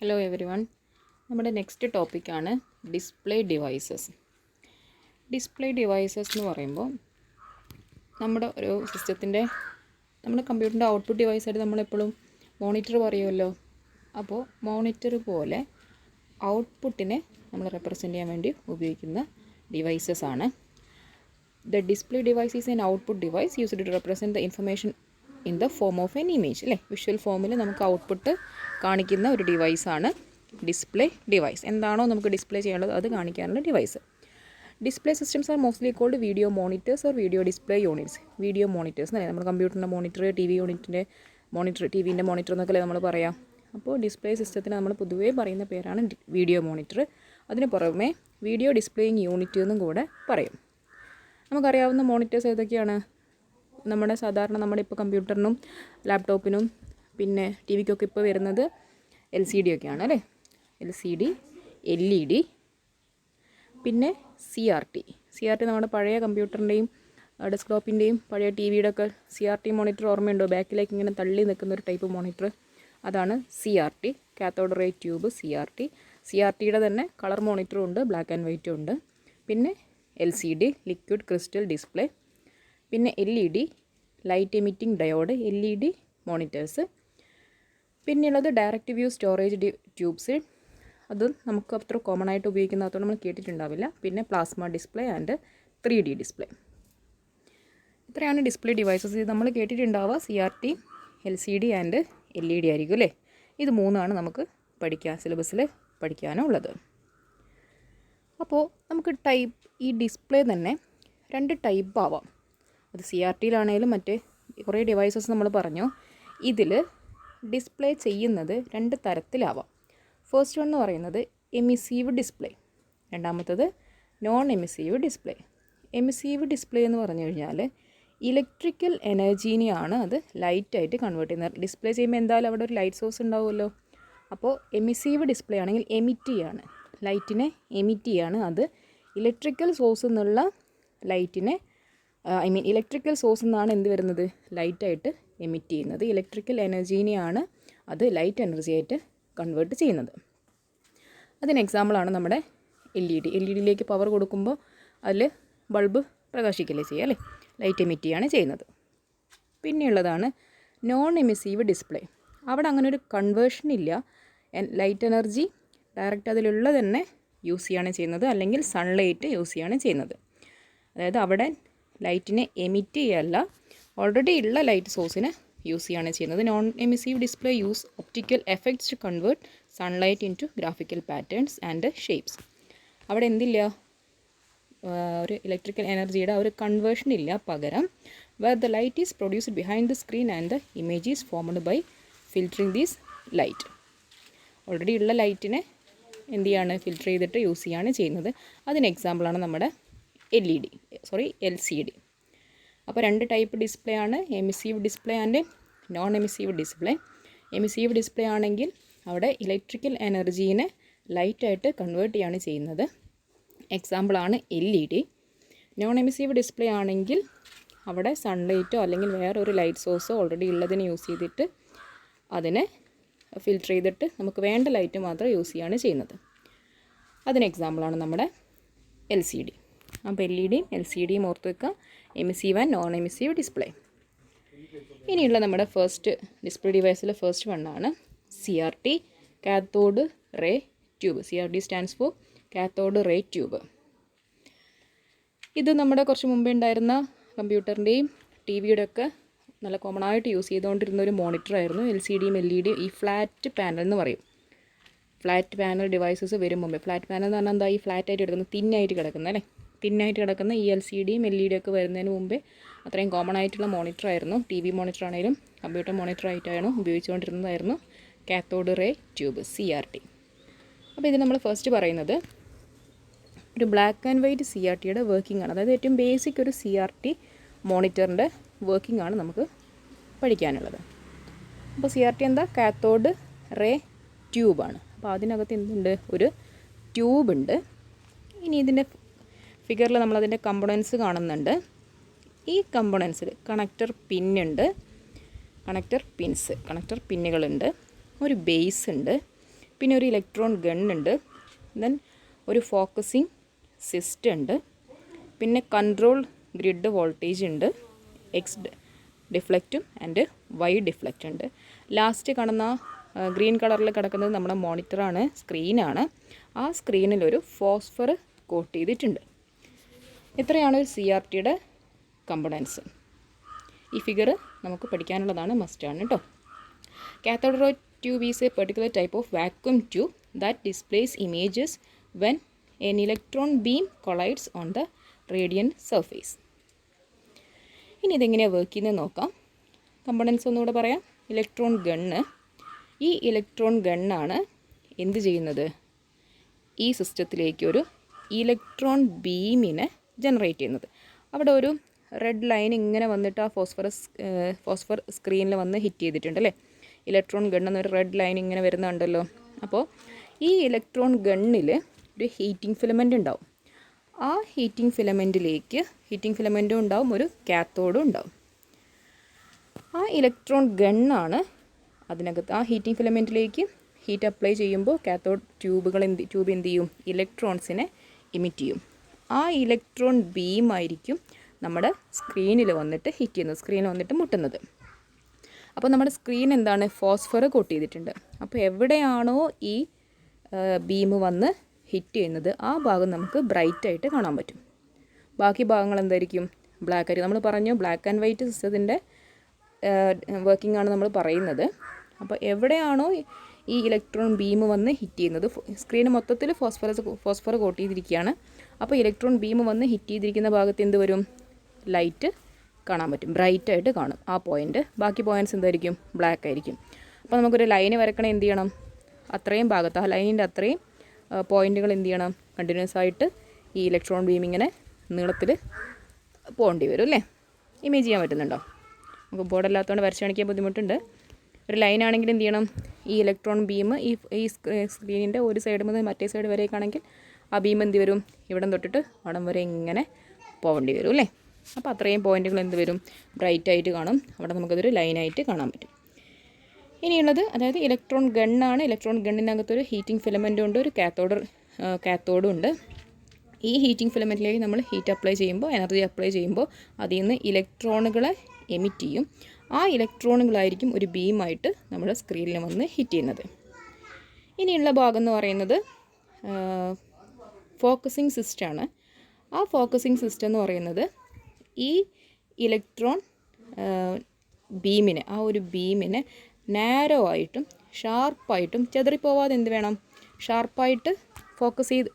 Hello every one. നമ്മുടെ next ടോപ്പിക്കാണ് display devices. Display devices എന്ന് പറയുമ്പോൾ നമ്മുടെ ഒരു സിസ്റ്റത്തിൻ്റെ നമ്മുടെ കമ്പ്യൂട്ടറിൻ്റെ ഔട്ട്പുട്ട് ഡിവൈസായിട്ട് നമ്മളെപ്പോഴും മോണിറ്റർ പറയുമല്ലോ. അപ്പോൾ മോണിറ്റർ പോലെ ഔട്ട്പുട്ടിനെ നമ്മൾ റെപ്രസെൻ്റ് ചെയ്യാൻ വേണ്ടി ഉപയോഗിക്കുന്ന ഡിവൈസസ് ആണ്. The display device is an output device used to represent the information in the form of an image. അല്ലേ, വിഷ്വൽ ഫോമിൽ നമുക്ക് ഔട്ട്പുട്ട് കാണിക്കുന്ന ഒരു ഡിവൈസാണ് ഡിസ്പ്ലേ ഡിവൈസ്. എന്താണോ നമുക്ക് ഡിസ്പ്ലേ ചെയ്യാനുള്ളത് അത് കാണിക്കാനുള്ള device. Display systems are mostly called video monitors or video display units. Video monitors എന്നല്ലേ നമ്മുടെ കമ്പ്യൂട്ടറിൻ്റെ മോണിറ്റർ, ടി വി യൂണിറ്റിൻ്റെ മോണിറ്റർ, ടി വിൻ്റെ മോണിറ്റർ എന്നൊക്കെ നമ്മൾ പറയാം. അപ്പോൾ ഡിസ്പ്ലേ സിസ്റ്റത്തിന് നമ്മൾ പൊതുവേ പറയുന്ന പേരാണ് വീഡിയോ മോണിറ്റർ. അതിന് പുറമെ വീഡിയോ ഡിസ്പ്ലേയിങ് യൂണിറ്റ് എന്നും കൂടെ പറയും. നമുക്കറിയാവുന്ന മോണിറ്റേഴ്സ് ഏതൊക്കെയാണ്? നമ്മുടെ സാധാരണ നമ്മുടെ ഇപ്പോൾ കമ്പ്യൂട്ടറിനും ലാപ്ടോപ്പിനും പിന്നെ ടി വിക്കൊക്കെ ഇപ്പോൾ വരുന്നത് LCD ഒക്കെയാണ് അല്ലേ. LCD, LED, പിന്നെ CRT. നമ്മുടെ പഴയ കമ്പ്യൂട്ടറിൻ്റെയും ഡെസ്ക്ടോപ്പിൻ്റെയും പഴയ ടി വിയുടെ ഒക്കെ CRT മോണിറ്റർ ഓർമ്മയുണ്ടോ? ബാക്കിലേക്ക് ഇങ്ങനെ തള്ളി നിൽക്കുന്ന ഒരു ടൈപ്പ് മോണിറ്റർ, അതാണ് CRT, കാത്തോഡ് റേ ട്യൂബ്. CRTയുടെ തന്നെ കളർ മോണിറ്ററും ഉണ്ട്, ബ്ലാക്ക് ആൻഡ് വൈറ്റും ഉണ്ട്. പിന്നെ LCD, ലിക്വിഡ് ക്രിസ്റ്റൽ ഡിസ്പ്ലേ. പിന്നെ LED, light emitting diode, LED monitors. പിന്നെയുള്ളത് ഡയറക്റ്റ് വ്യൂ സ്റ്റോറേജ് ട്യൂബ്സ്. അത് നമുക്ക് അത്ര കോമൺ ആയിട്ട് ഉപയോഗിക്കുന്നതുകൊണ്ട് നമ്മൾ കേട്ടിട്ടുണ്ടാവില്ല. പിന്നെ plasma display and 3D display. ഇത്രയാണ് ഡിസ്പ്ലേ ഡിവൈസസ്. ഇത് നമ്മൾ കേട്ടിട്ടുണ്ടാവുക CRT, LCD ആൻഡ് LED ആയിരിക്കും അല്ലേ. ഇത് മൂന്നാണ് നമുക്ക് സിലബസിൽ പഠിക്കാനുള്ളത്. അപ്പോൾ നമുക്ക് ഈ ഡിസ്പ്ലേ തന്നെ 2 ടൈപ്പ് ആവാം. അത് CRTയിലാണെങ്കിലും മറ്റേ കുറേ ഡിവൈസസ് നമ്മൾ പറഞ്ഞു. ഇതിൽ ഡിസ്പ്ലേ ചെയ്യുന്നത് 2 തരത്തിലാവാം. ഫസ്റ്റ് വൺ എന്ന് പറയുന്നത് എമിസീവ് ഡിസ്പ്ലേ, രണ്ടാമത്തത് non emissive display. Emissive display എന്ന് പറഞ്ഞു കഴിഞ്ഞാൽ ഇലക്ട്രിക്കൽ എനർജീനെയാണ് അത് ലൈറ്റായിട്ട് കൺവേർട്ട് ചെയ്യുന്നത്. ഡിസ്പ്ലേ ചെയ്യുമ്പോൾ എന്തായാലും അവിടെ ഒരു ലൈറ്റ് സോഴ്സ് ഉണ്ടാവുമല്ലോ. അപ്പോൾ എമിസീവ് ഡിസ്പ്ലേ ആണെങ്കിൽ എമിറ്റ് ചെയ്യാണ്, ലൈറ്റിനെ എമിറ്റ് ചെയ്യാണ്. അത് ഇലക്ട്രിക്കൽ സോഴ്സ് എന്നുള്ള ലൈറ്റിനെ ഇലക്ട്രിക്കൽ സോഴ്സ് എന്നാണ് എന്ത് വരുന്നത്, ലൈറ്റായിട്ട് എമിറ്റ് ചെയ്യുന്നത്. ഇലക്ട്രിക്കൽ എനർജീനെയാണ് അത് ലൈറ്റ് എനർജി ആയിട്ട് കൺവേർട്ട് ചെയ്യുന്നത്. അതിന് എക്സാമ്പിളാണ് നമ്മുടെ LED. LEDയിലേക്ക് പവർ കൊടുക്കുമ്പോൾ അതിൽ ബൾബ് പ്രകാശിക്കല്ലേ ചെയ്യുക അല്ലേ, ലൈറ്റ് എമിറ്റ് ചെയ്യാണ് ചെയ്യുന്നത്. പിന്നെയുള്ളതാണ് നോൺ എമിസീവ് ഡിസ്പ്ലേ. അവിടെ അങ്ങനെ ഒരു കൺവേർഷൻ ഇല്ല. ലൈറ്റ് എനർജി ഡയറക്റ്റ് അതിലുള്ള തന്നെ യൂസ് ചെയ്യാണ് ചെയ്യുന്നത്, അല്ലെങ്കിൽ സൺലൈറ്റ് യൂസ് ചെയ്യാണ് ചെയ്യുന്നത്. അതായത് അവിടെ ലൈറ്റിനെ എമിറ്റ് ചെയ്യല്ല, ഓൾറെഡി ഉള്ള ലൈറ്റ് സോഴ്സിനെ യൂസ് ചെയ്യാണ് ചെയ്യുന്നത്. Non emissive display use optical effects to convert sunlight into graphical patterns and shapes. അവിടെ എന്തില്ല, ഒരു ഇലക്ട്രിക്കൽ എനർജിയുടെ ഒരു കൺവേർഷൻ ഇല്ല. പകരം where the light is produced behind the screen and the image is formed by filtering these light. Already ഉള്ള ലൈറ്റിനെ എന്ത് ചെയ്യാണ്, ഫിൽറ്റർ ചെയ്തിട്ട് യൂസ് ചെയ്യാണ് ചെയ്യുന്നത്. അതിന് എക്സാമ്പിളാണ് നമ്മുടെ LCD. അപ്പോൾ 2 ടൈപ്പ് ഡിസ്പ്ലേ ആണ്, emissive display and non emissive display. Emissive display ആണെങ്കിൽ അവിടെ ഇലക്ട്രിക്കൽ എനർജീനെ ലൈറ്റായിട്ട് കൺവേർട്ട് ചെയ്യാണ് ചെയ്യുന്നത്. എക്സാമ്പിളാണ് LED. നോൺ എമിസീവ് ഡിസ്പ്ലേ ആണെങ്കിൽ അവിടെ സൺലൈറ്റോ അല്ലെങ്കിൽ വേറൊരു ലൈറ്റ് സോഴ്സോ ഓൾറെഡി ഉള്ളതിനെ യൂസ് ചെയ്തിട്ട് അതിനെ ഫിൽറ്റർ ചെയ്തിട്ട് നമുക്ക് വേണ്ട ലൈറ്റ് മാത്രം യൂസ് ചെയ്യാണ് ചെയ്യുന്നത്. അതിന് എക്സാമ്പിളാണ് നമ്മുടെ LCD. അപ്പോൾ LEDയും LCDയും ഓർത്ത് വെക്കുക, emissive and non emissive display. ഇനിയുള്ള നമ്മുടെ ഫസ്റ്റ് ഡിസ്പ്ലേ ഡിവൈസിൽ ഫസ്റ്റ് വണ്ണാണ് CRT, cathode ray tube. CRT stands for cathode ray tube. ഇത് നമ്മുടെ കുറച്ച് മുമ്പേ ഉണ്ടായിരുന്ന കമ്പ്യൂട്ടറിൻ്റെയും ടി വിയുടെ ഒക്കെ നല്ല കോമൺ ആയിട്ട് യൂസ് ചെയ്തുകൊണ്ടിരുന്ന ഒരു മോണിറ്റർ ആയിരുന്നു. LCDയും LEDയും ഈ ഫ്ലാറ്റ് പാനൽ എന്ന് പറയും. ഫ്ലാറ്റ് പാനൽ ഡിവൈസസ് വരും മുമ്പേ. ഫ്ലാറ്റ് പാനൽ എന്ന് പറഞ്ഞാൽ എന്താ, ഈ ഫ്ലാറ്റായിട്ട് കിടക്കുന്ന തിന്നായിട്ട് കിടക്കുന്ന അല്ലേ, തിന്നായിട്ട് കിടക്കുന്ന ഈ LCDയും LEDയും ഒക്കെ വരുന്നതിന് മുമ്പേ അത്രയും കോമൺ ആയിട്ടുള്ള മോണിറ്റർ ആയിരുന്നു. ടി വി മോണിറ്റർ ആണെങ്കിലും കമ്പ്യൂട്ടർ മോണിറ്റർ ആയിട്ടാണ് ഉപയോഗിച്ചുകൊണ്ടിരുന്നതായിരുന്നു കാത്തോഡ് റേ ട്യൂബ്, CRT. അപ്പോൾ ഇത് നമ്മൾ ഫസ്റ്റ് പറയുന്നത് ഒരു ബ്ലാക്ക് ആൻഡ് വൈറ്റ് CRTയുടെ വർക്കിംഗ് ആണ്. അതായത് ഏറ്റവും ബേസിക് ഒരു CRT മോണിറ്ററിൻ്റെ വർക്കിംഗ് ആണ് നമുക്ക് പഠിക്കാനുള്ളത്. അപ്പോൾ CRT എന്താ, കാത്തോഡ് റേ ട്യൂബാണ്. അപ്പോൾ അതിനകത്ത് എന്തുണ്ട്, ഒരു ട്യൂബ് ഉണ്ട്. ഇനി ഇതിൻ്റെ ഫിഗറിൽ നമ്മളതിൻ്റെ കമ്പോണൻസ് കാണുന്നുണ്ട്. ഈ കമ്പോണൻസിൽ കണക്ടർ പിന്നുകളുണ്ട്, ഒരു ബേസ് ഉണ്ട്, പിന്നെ ഒരു ഇലക്ട്രോൺ ഗൺ ഉണ്ട്, ദെൻ ഒരു ഫോക്കസിങ് സിസ്റ്റം ഉണ്ട്, പിന്നെ കൺട്രോൾ ഗ്രിഡ് വോൾട്ടേജ് ഉണ്ട്, എക്സ് ഡിഫ്ലക്റ്റും ആൻഡ് വൈ ഡിഫ്ലക്റ്റ് ഉണ്ട്. ലാസ്റ്റ് കാണുന്ന ഗ്രീൻ കളറിൽ കിടക്കുന്നത് നമ്മുടെ മോണിറ്ററാണ്, സ്ക്രീനാണ്. ആ സ്ക്രീനിലൊരു ഫോസ്ഫർ കോട്ട് ചെയ്തിട്ടുണ്ട്. ഇത്രയാണ് ഒരു CRTയുടെ കമ്പണൻസ്. ഈ ഫിഗർ നമുക്ക് പഠിക്കാനുള്ളതാണ്, മസ്റ്റാണ് കേട്ടോ. Cathode ray tube is a particular type of vacuum tube that displays images when an electron beam collides on the radiant surface. ഇനി ഇതെങ്ങനെയാണ് വർക്ക് ചെയ്യുന്നത് നോക്കാം. കമ്പണൻസ് ഒന്നുകൂടെ പറയാം. ഇലക്ട്രോൺ ഗണ്ണ്, ഈ ഇലക്ട്രോൺ ഗണ്ണാണ് എന്ത് ചെയ്യുന്നത്, ഈ സിസ്റ്റത്തിലേക്ക് ഒരു ഇലക്ട്രോൺ ബീമിനെ ജനറേറ്റ് ചെയ്യുന്നത്. അവിടെ ഒരു റെഡ് ലൈൻ ഇങ്ങനെ വന്നിട്ട് ആ ഫോസ്ഫർ സ്ക്രീനിൽ വന്ന് ഹിറ്റ് ചെയ്തിട്ടുണ്ട് അല്ലേ. ഇലക്ട്രോൺ ഗണ്ണെന്നൊരു റെഡ് ലൈൻ ഇങ്ങനെ വരുന്നുണ്ടല്ലോ. അപ്പോൾ ഈ ഇലക്ട്രോൺ ഗണ്ണിൽ ഒരു ഹീറ്റിംഗ് ഫിലമെൻ്റ് ഉണ്ടാവും. ആ ഹീറ്റിംഗ് ഫിലമെൻറ്റും ഉണ്ടാവും, ഒരു കാത്തോഡും ഉണ്ടാവും. ആ ഇലക്ട്രോൺ ഗണ്ണാണ് അതിനകത്ത് ആ ഹീറ്റിംഗ് ഫിലമെൻറ്റിലേക്ക് ഹീറ്റ് അപ്ലൈ ചെയ്യുമ്പോൾ കാത്തോഡ് ട്യൂബ് എന്ത് ചെയ്യും, ഇലക്ട്രോൺസിനെ ഇമിറ്റ് ചെയ്യും. ആ ഇലക്ട്രോൺ ബീമായിരിക്കും നമ്മുടെ സ്ക്രീനിൽ വന്നിട്ട് ഹിറ്റ് ചെയ്യുന്നത്, സ്ക്രീനിൽ വന്നിട്ട് മുട്ടുന്നത്. അപ്പോൾ നമ്മുടെ സ്ക്രീൻ എന്താണ്, ഫോസ്ഫർ കോട്ട് ചെയ്തിട്ടുണ്ട്. അപ്പോൾ എവിടെയാണോ ഈ ബീം വന്ന് ഹിറ്റ് ചെയ്യുന്നത് ആ ഭാഗം നമുക്ക് ബ്രൈറ്റായിട്ട് കാണാൻ പറ്റും. ബാക്കി ഭാഗങ്ങൾ എന്തായിരിക്കും, ബ്ലാക്ക് ആയിരിക്കും. നമ്മൾ പറഞ്ഞു ബ്ലാക്ക് ആൻഡ് വൈറ്റ് സിസ്റ്റത്തിൻ്റെ വർക്കിംഗ് ആണ് നമ്മൾ പറയുന്നത്. അപ്പോൾ എവിടെയാണോ ഈ ഇലക്ട്രോൺ ബീം വന്ന് ഹിറ്റ് ചെയ്യുന്നത്, സ്ക്രീന് മൊത്തത്തിൽ ഫോസ്ഫർ കോട്ട് ചെയ്തിരിക്കുകയാണ്. അപ്പോൾ ഇലക്ട്രോൺ ബീം വന്ന് ഹിറ്റ് ചെയ്തിരിക്കുന്ന ഭാഗത്ത് എന്ത് വരും, ലൈറ്റ് കാണാൻ പറ്റും, ബ്രൈറ്റായിട്ട് കാണും ആ പോയിൻ്റ്. ബാക്കി പോയിൻറ്റ്സ് എന്തായിരിക്കും, ബ്ലാക്ക് ആയിരിക്കും. അപ്പോൾ നമുക്കൊരു ലൈന് വരക്കണേ എന്ത് ചെയ്യണം, അത്രയും ഭാഗത്ത് ആ ലൈനിൻ്റെ അത്രയും പോയിൻറ്റുകൾ എന്ത് ചെയ്യണം, കണ്ടിന്യൂസ് ആയിട്ട് ഈ ഇലക്ട്രോൺ ബീം ഇങ്ങനെ നീളത്തിൽ പോകേണ്ടി വരും അല്ലേ. ഇമേജ് ചെയ്യാൻ പറ്റുന്നുണ്ടോ? നമുക്ക് ബോർഡല്ലാത്തതുകൊണ്ട് വരച്ച് കാണിക്കാൻ ബുദ്ധിമുട്ടുണ്ട്. ഒരു ലൈനാണെങ്കിൽ എന്ത് ചെയ്യണം, ഈ ഇലക്ട്രോൺ ബീം ഈ സ്ക്രീനിൻ്റെ ഒരു സൈഡ് മുതൽ മറ്റേ സൈഡ് വരേക്കാണെങ്കിൽ ആ ബീം എന്ത് വരും, ഇവിടം തൊട്ടിട്ട് അവിടം വരെ ഇങ്ങനെ പോകേണ്ടി വരും അല്ലേ. അപ്പോൾ അത്രയും പോയിൻറ്റുകൾ എന്ത് വരും, ബ്രൈറ്റായിട്ട് കാണും. അവിടെ നമുക്കതൊരു ലൈനായിട്ട് കാണാൻ പറ്റും. ഇനിയുള്ളത് അതായത് ഇലക്ട്രോൺ ഗണ്ണാണ്. ഇലക്ട്രോൺ ഗണ്ണിനകത്തൊരു ഹീറ്റിംഗ് ഫിലമെൻറ്റും ഉണ്ട്, ഒരു കാത്തോഡും ഉണ്ട്. ഈ ഹീറ്റിംഗ് ഫിലമെൻറ്റിലേക്ക് നമ്മൾ ഹീറ്റ് അപ്ലൈ ചെയ്യുമ്പോൾ, എനർജി അപ്ലൈ ചെയ്യുമ്പോൾ അതിൽ നിന്ന് ഇലക്ട്രോണുകളെ എമിറ്റ് ചെയ്യും. ആ ഇലക്ട്രോണുകളായിരിക്കും ഒരു ബീമായിട്ട് നമ്മുടെ സ്ക്രീനിൽ വന്ന് ഹിറ്റ് ചെയ്യുന്നത്. ഇനിയുള്ള ഭാഗം എന്ന് പറയുന്നത് ഫോക്കസിങ് സിസ്റ്റമാണ്. ആ ഫോക്കസിങ് സിസ്റ്റം എന്ന് പറയുന്നത് ഈ ഇലക്ട്രോൺ ബീമിനെ, ആ ഒരു ബീമിനെ നാരോ ആയിട്ടും ഷാർപ്പായിട്ടും ചെതറിപ്പോവാതെ എന്ത് വേണം, ഷാർപ്പായിട്ട് ഫോക്കസ് ചെയ്ത്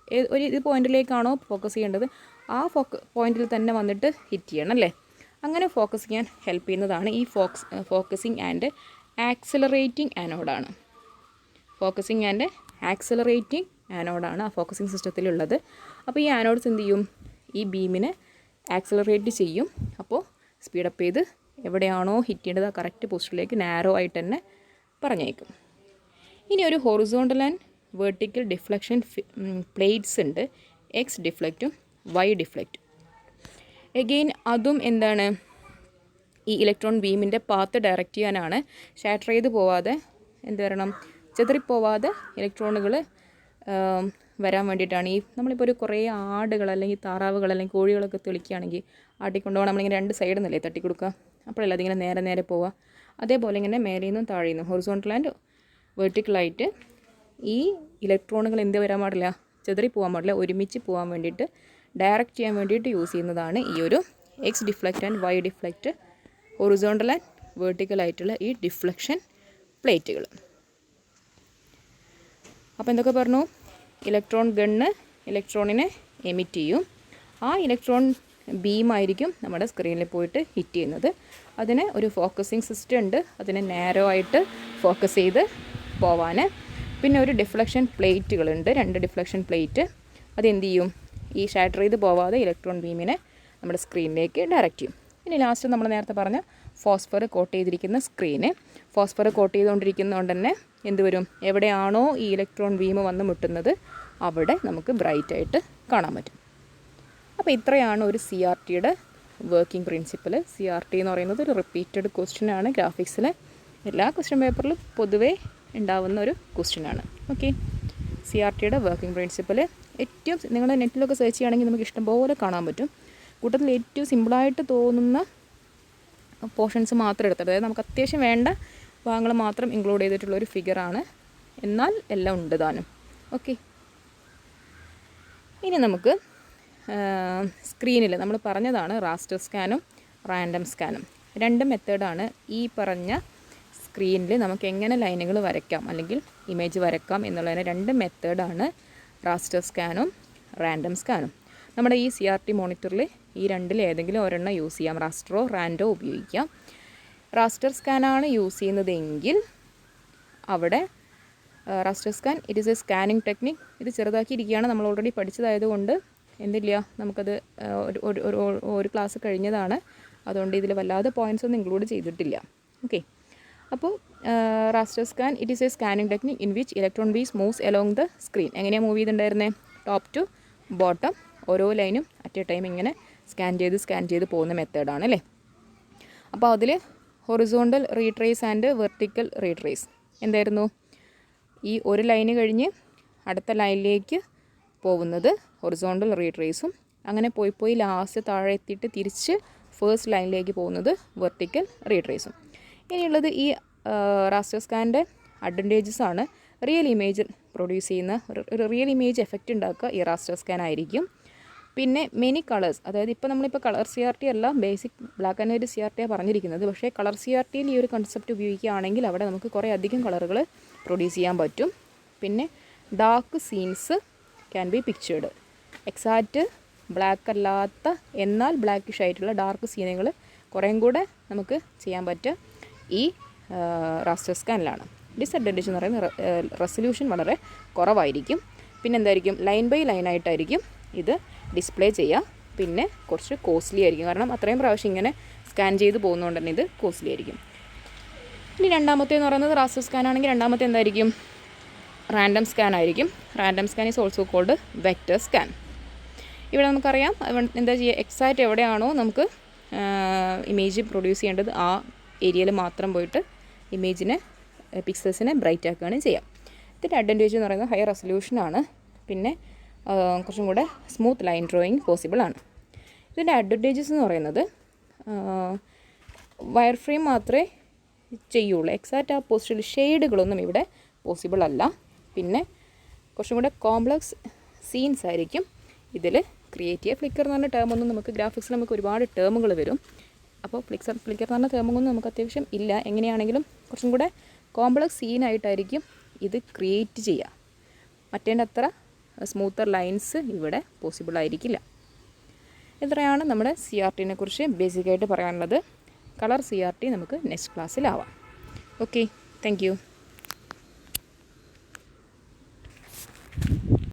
ഇത് പോയിന്റിലേക്കാണോ ഫോക്കസ് ചെയ്യേണ്ടത് ആ പോയിന്റിൽ തന്നെ വന്നിട്ട് ഹിറ്റ് ചെയ്യണം അല്ലേ. അങ്ങനെ ഫോക്കസ് ചെയ്യാൻ ഹെൽപ്പ് ചെയ്യുന്നതാണ് ഈ ഫോക്കസിങ് ആൻഡ് ആക്സിലറേറ്റിംഗ് ആനോഡാണ്. ഫോക്കസിങ് ആൻഡ് ആക്സിലറേറ്റിംഗ് ആനോഡാണ് ആ ഫോക്കസിങ് സിസ്റ്റത്തിലുള്ളത്. അപ്പോൾ ഈ ആനോഡ്സ് എന്ത് ചെയ്യും, ഈ ബീമിനെ ആക്സിലറേറ്റ് ചെയ്യും. അപ്പോൾ സ്പീഡപ്പ് ചെയ്ത് എവിടെയാണോ ഹിറ്റ് ചെയ്യേണ്ടത് ആ കറക്റ്റ് പൊസിഷനിലേക്ക് നാരോ ആയിട്ട് തന്നെ പറഞ്ഞേക്കും. ഇനി ഒരു horizontal and vertical deflection plates ഉണ്ട്, എക്സ് ഡിഫ്ലക്റ്റും വൈ ഡിഫ്ലക്റ്റും. എഗെയിൻ അതും എന്താണ്, ഈ ഇലക്ട്രോൺ ബീമിൻ്റെ പാത്ത് ഡയറക്റ്റ് ചെയ്യാനാണ്. ഷാറ്റർ ചെയ്ത് പോവാതെ എന്ത് വരണം, ചെതറിപ്പോവാതെ ഇലക്ട്രോണുകൾ വരാൻ വേണ്ടിയിട്ടാണ്. നമ്മളിപ്പോൾ ഒരു കുറേ ആടുകൾ അല്ലെങ്കിൽ താറാവുകൾ അല്ലെങ്കിൽ കോഴികളൊക്കെ തെളിക്കുകയാണെങ്കിൽ ആട്ടിക്കൊണ്ടുപോകണം, നമ്മളിങ്ങനെ രണ്ട് സൈഡിൽ നിന്നല്ലേ തട്ടി കൊടുക്കുക, അപ്പോഴല്ല അതിങ്ങനെ നേരെ പോവുക. അതേപോലെ ഇങ്ങനെ മേലെ നിന്നും താഴെ നിന്നും ഹൊറിസോണ്ടൽ ആൻഡ് വെർട്ടിക്കലായിട്ട് ഈ ഇലക്ട്രോണുകൾ എന്ത് വരാൻ പാടില്ല, ചെതറി പോകാൻ പാടില്ല, ഒരുമിച്ച് പോകാൻ വേണ്ടിയിട്ട് ഡയറക്റ്റ് ചെയ്യാൻ വേണ്ടിയിട്ട് യൂസ് ചെയ്യുന്നതാണ് ഈ ഒരു X deflect and Y deflect, horizontal and വെർട്ടിക്കലായിട്ടുള്ള ഈ ഡിഫ്ലക്ഷൻ പ്ലേറ്റുകൾ. അപ്പോൾ എന്തൊക്കെ പറഞ്ഞു, ഇലക്ട്രോൺ ഗണ്ണ് ഇലക്ട്രോണിനെ എമിറ്റ് ചെയ്യും. ആ ഇലക്ട്രോൺ ബീമായിരിക്കും നമ്മുടെ സ്ക്രീനിൽ പോയിട്ട് ഹിറ്റ് ചെയ്യുന്നത്. അതിന് ഒരു ഫോക്കസിങ് സിസ്റ്റം ഉണ്ട്, അതിനെ നാരോ ആയിട്ട് ഫോക്കസ് ചെയ്ത് പോവാൻ. പിന്നെ ഒരു ഡിഫ്ലക്ഷൻ പ്ലേറ്റുകളുണ്ട്, 2 ഡിഫ്ലക്ഷൻ പ്ലേറ്റ്. അതെന്ത് ചെയ്യും, ഈ ഷാറ്റർ ചെയ്ത് പോവാതെ ഇലക്ട്രോൺ ബീമിനെ നമ്മുടെ സ്ക്രീനിലേക്ക് ഡയറക്റ്റ് ചെയ്യും. ഇനി ലാസ്റ്റ് നമ്മൾ നേരത്തെ പറഞ്ഞ ഫോസ്ഫർ കോട്ട് ചെയ്തിരിക്കുന്ന സ്ക്രീന്, ഫോസ്ഫർ കോട്ട് ചെയ്തുകൊണ്ടിരിക്കുന്നതുകൊണ്ട് തന്നെ എന്ത് വരും, എവിടെയാണോ ഈ ഇലക്ട്രോൺ ബീം വന്ന് മുട്ടുന്നത് അവിടെ നമുക്ക് ബ്രൈറ്റായിട്ട് കാണാൻ പറ്റും. അപ്പോൾ ഇത്രയാണ് ഒരു CRTയുടെ വർക്കിംഗ് പ്രിൻസിപ്പിൾ. CRT എന്ന് പറയുന്നത് ഒരു റിപ്പീറ്റഡ് ക്വസ്റ്റ്യൻ ആണ് ഗ്രാഫിക്സിലെ. എല്ലാ ക്വസ്റ്റ്യൻ പേപ്പറിലും പൊതുവേ ഉണ്ടാവുന്ന ഒരു ക്വസ്റ്റ്യനാണ്. ഓക്കെ, CRTയുടെ വർക്കിംഗ് പ്രിൻസിപ്പൽ ഏറ്റവും നിങ്ങൾ നെറ്റിലൊക്കെ സെർച്ച് ചെയ്യുകയാണെങ്കിൽ നമുക്ക് ഇഷ്ടംപോലെ കാണാൻ പറ്റും. കൂട്ടത്തിൽ ഏറ്റവും സിമ്പിളായിട്ട് തോന്നുന്ന പോർഷൻസ് മാത്രം എടുത്തിട്ട്, അതായത് നമുക്ക് അത്യാവശ്യം വേണ്ട ഭാഗങ്ങൾ മാത്രം ഇൻക്ലൂഡ് ചെയ്തിട്ടുള്ളൊരു ഫിഗറാണ്. എന്നാൽ എല്ലാം ഉണ്ട് താനും. ഓക്കെ, ഇനി നമുക്ക് സ്ക്രീനിൽ നമ്മൾ പറഞ്ഞതാണ് റാസ്റ്റർ സ്കാനും റാൻഡം സ്കാനും. രണ്ട് മെത്തേഡാണ് ഈ പറഞ്ഞ സ്ക്രീനിൽ നമുക്ക് എങ്ങനെ ലൈനുകൾ വരയ്ക്കാം അല്ലെങ്കിൽ ഇമേജ് വരയ്ക്കാം എന്നുള്ളതിന് രണ്ട് മെത്തേഡാണ് റാസ്റ്റർ സ്കാനും റാൻഡം സ്കാനും. നമ്മുടെ ഈ CRT മോണിറ്ററിൽ ഈ രണ്ടിൽ ഏതെങ്കിലും ഒരെണ്ണം യൂസ് ചെയ്യാം. റാസ്റ്ററോ റാൻഡോ ഉപയോഗിക്കാം. റാസ്റ്റർ സ്കാനാണ് യൂസ് ചെയ്യുന്നതെങ്കിൽ അവിടെ raster scan it is a scanning technique. ഇത് ചെറുതാക്കിയിരിക്കുകയാണ്, നമ്മൾ ഓൾറെഡി പഠിച്ചതായതുകൊണ്ട് എന്തില്ല, നമുക്കത് ഒരു ക്ലാസ് കഴിഞ്ഞതാണ്. അതുകൊണ്ട് ഇതിൽ വല്ലാതെ പോയിൻറ്റ്സ് ഒന്നും ഇൻക്ലൂഡ് ചെയ്തിട്ടില്ല. ഓക്കെ, അപ്പോൾ raster scan it is a scanning technique in which electron beams moves along the screen. എങ്ങനെയാണ് മൂവ് ചെയ്തിട്ടുണ്ടായിരുന്നത്? ടോപ്പ് ടു ബോട്ടം ഓരോ ലൈനും അറ്റ് എ ടൈം ഇങ്ങനെ സ്കാൻ ചെയ്ത് പോകുന്ന മെത്തേഡാണ് അല്ലേ. അപ്പോൾ അതിൽ horizontal retrace and vertical retrace എന്തായിരുന്നു? ഈ ഒരു ലൈന് കഴിഞ്ഞ് അടുത്ത ലൈനിലേക്ക് പോകുന്നത് ഹൊറിസോണ്ടൽ റീട്രേസും, അങ്ങനെ പോയി ലാസ്റ്റ് താഴെ എത്തിയിട്ട് തിരിച്ച് ഫേസ്റ്റ് ലൈനിലേക്ക് പോകുന്നത് വെർട്ടിക്കൽ റീട്രേസും. ഇനിയുള്ളത് ഈ റാസ്റ്റർ സ്കാനിൻ്റെ അഡ്വാൻറ്റേജസ് ആണ്. റിയൽ ഇമേജ് പ്രൊഡ്യൂസ് ചെയ്യുന്ന റിയൽ ഇമേജ് എഫക്റ്റ് ഉണ്ടാക്കുക ഈ റാസ്റ്റർ സ്കാൻ ആയിരിക്കും. പിന്നെ മെനി കളേഴ്സ്, അതായത് ഇപ്പോൾ നമ്മളിപ്പോൾ കളർ CRT അല്ല, basic black and white CRT പറഞ്ഞിരിക്കുന്നത്. പക്ഷേ കളർ CRTയിൽ ഈ ഒരു കൺസെപ്റ്റ് ഉപയോഗിക്കുകയാണെങ്കിൽ അവിടെ നമുക്ക് കുറേ അധികം കളറുകൾ പ്രൊഡ്യൂസ് ചെയ്യാൻ പറ്റും. പിന്നെ dark scenes can be pictured. Exact black അല്ലാത്ത എന്നാൽ ബ്ലാക്കിഷ് ആയിട്ടുള്ള ഡാർക്ക് സീനുകൾ കുറേയും കൂടെ നമുക്ക് ചെയ്യാൻ പറ്റുക ഈ റാസ്റ്റർ സ്കാനിലാണ്. ഡിസഡ്വാൻറ്റേജ് എന്ന് പറയുന്നത് റെസൊല്യൂഷൻ വളരെ കുറവായിരിക്കും. പിന്നെ എന്തായിരിക്കും, ലൈൻ ബൈ ലൈൻ ആയിട്ടായിരിക്കും ഇത് ഡിസ്പ്ലേ ചെയ്യുക. പിന്നെ കുറച്ച് കോസ്റ്റ്ലി ആയിരിക്കും, കാരണം അത്രയും പ്രാവശ്യം ഇങ്ങനെ സ്കാൻ ചെയ്ത് പോകുന്നതുകൊണ്ട് തന്നെ ഇത് കോസ്റ്റ്ലി ആയിരിക്കും. ഇനി രണ്ടാമത്തേന്ന് പറയുന്നത് റാസ്റ്റർ സ്കാൻ ആണെങ്കിൽ രണ്ടാമത്തെ എന്തായിരിക്കും? റാൻഡം സ്കാൻ ആയിരിക്കും. Random scan is also called vector scan. ഇവിടെ നമുക്കറിയാം എന്താ ചെയ്യുക, എക്സാക്റ്റ് എവിടെയാണോ നമുക്ക് ഇമേജ് പ്രൊഡ്യൂസ് ചെയ്യേണ്ടത് ആ ഏരിയയിൽ മാത്രം പോയിട്ട് ഇമേജിനെ പിക്സൽസിനെ ബ്രൈറ്റ് ആക്കുകയാണ് ചെയ്യാം. ഇതിൻ്റെ അഡ്വാൻറ്റേജ് എന്ന് പറയുന്നത് ഹൈ റെസൊല്യൂഷനാണ്. പിന്നെ കുറച്ചും കൂടെ സ്മൂത്ത് ലൈൻ ഡ്രോയിങ് പോസിബിൾ ആണ്. ഇതിൻ്റെ അഡ്വാൻറ്റേജസ് എന്ന് പറയുന്നത് വയർ ഫ്രെയിം മാത്രമേ ചെയ്യുള്ളൂ. എക്സാക്റ്റ് ആ പോസിബിൾ ഷെയ്ഡുകളൊന്നും ഇവിടെ പോസിബിൾ അല്ല. പിന്നെ കുറച്ചും കൂടെ കോംപ്ലക്സ് സീൻസ് ആയിരിക്കും ഇതിൽ ക്രിയേറ്റ് ചെയ്യുക. ഫ്ലിക്കർ എന്ന് പറഞ്ഞ ടേമൊന്നും നമുക്ക് ഗ്രാഫിക്സിൽ നമുക്ക് ഒരുപാട് ടേമുകൾ വരും. അപ്പോൾ ഫ്ലിക്കർ എന്ന് പറഞ്ഞ ടേമൊന്നും നമുക്ക് അത്യാവശ്യം ഇല്ല. എങ്ങനെയാണെങ്കിലും കുറച്ചും കൂടെ കോംപ്ലക്സ് സീനായിട്ടായിരിക്കും ഇത് ക്രിയേറ്റ് ചെയ്യുക. മറ്റേൻ്റെ അത്ര സ്മൂത്തർ ലൈൻസ് ഇവിടെ പോസിബിൾ ആയിരിക്കില്ല. ഇത്രയാണ് നമ്മുടെ CRTനെ കുറിച്ച് ബേസിക്കായിട്ട് പറയാനുള്ളത്. കളർ CRT നമുക്ക് നെക്സ്റ്റ് ക്ലാസ്സിലാവാം. Okay, thank U.